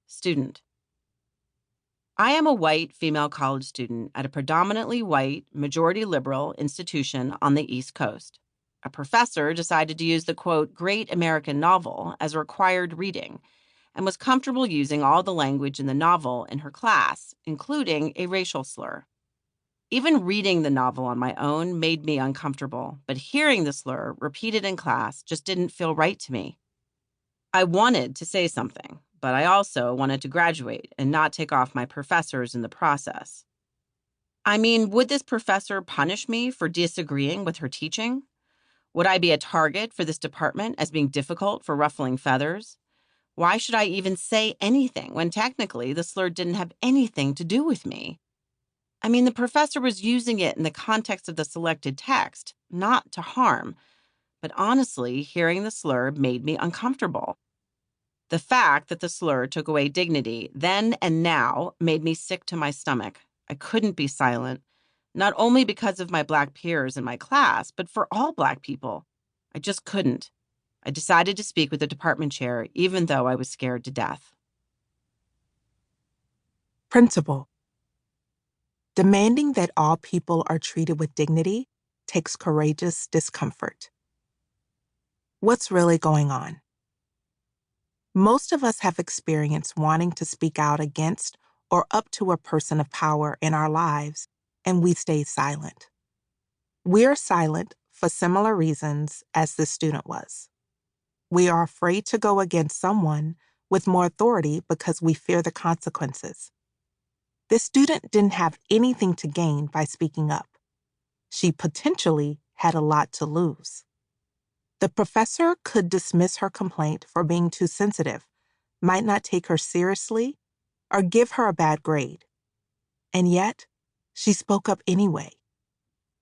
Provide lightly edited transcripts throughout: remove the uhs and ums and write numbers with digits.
Student. I am a white female college student at a predominantly white, majority liberal institution on the East Coast. A professor decided to use the, quote, great American novel as a required reading and was comfortable using all the language in the novel in her class, including a racial slur. Even reading the novel on my own made me uncomfortable, but hearing the slur repeated in class just didn't feel right to me. I wanted to say something, but I also wanted to graduate and not take off my professors in the process. I mean, would this professor punish me for disagreeing with her teaching? Would I be a target for this department as being difficult for ruffling feathers? Why should I even say anything when technically the slur didn't have anything to do with me? I mean, the professor was using it in the context of the selected text, not to harm. But honestly, hearing the slur made me uncomfortable. The fact that the slur took away dignity then and now made me sick to my stomach. I couldn't be silent, not only because of my Black peers in my class, but for all Black people. I just couldn't. I decided to speak with the department chair, even though I was scared to death. Principal. Demanding that all people are treated with dignity takes courageous discomfort. What's really going on? Most of us have experienced wanting to speak out against or up to a person of power in our lives, and we stay silent. We're silent for similar reasons as this student was. We are afraid to go against someone with more authority because we fear the consequences. This student didn't have anything to gain by speaking up. She potentially had a lot to lose. The professor could dismiss her complaint for being too sensitive, might not take her seriously, or give her a bad grade. And yet, she spoke up anyway.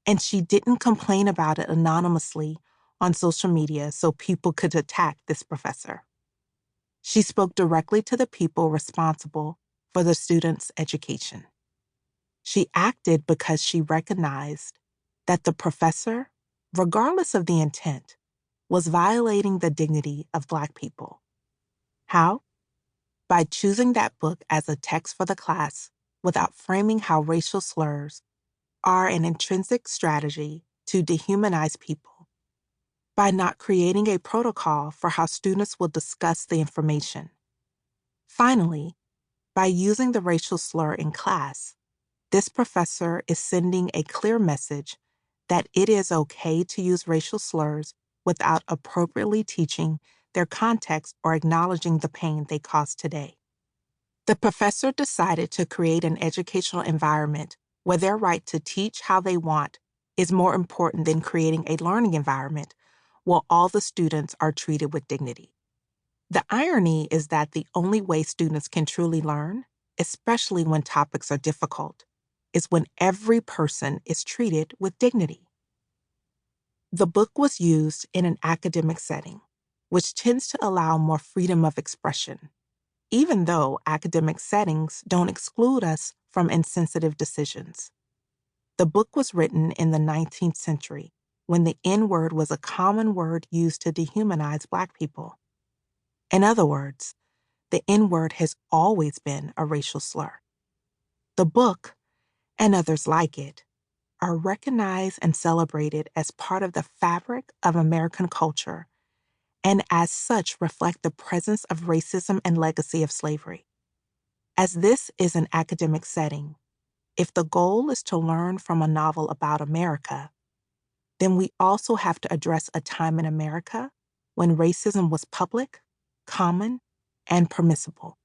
And she didn't complain about it anonymously on social media so people could attack this professor. She spoke directly to the people responsible for the student's education. She acted because she recognized that the professor, regardless of the intent, was violating the dignity of Black people. How? By choosing that book as a text for the class without framing how racial slurs are an intrinsic strategy to dehumanize people. By not creating a protocol for how students will discuss the information. Finally, by using the racial slur in class, this professor is sending a clear message that it is okay to use racial slurs without appropriately teaching their context or acknowledging the pain they cause today. The professor decided to create an educational environment where their right to teach how they want is more important than creating a learning environment where all the students are treated with dignity. The irony is that the only way students can truly learn, especially when topics are difficult, is when every person is treated with dignity. The book was used in an academic setting, which tends to allow more freedom of expression, even though academic settings don't exclude us from insensitive decisions. The book was written in the 19th century, when the N-word was a common word used to dehumanize Black people. In other words, the N-word has always been a racial slur. The book, and others like it, are recognized and celebrated as part of the fabric of American culture, and as such reflect the presence of racism and legacy of slavery. As this is an academic setting, if the goal is to learn from a novel about America, then we also have to address a time in America when racism was public, common, and permissible.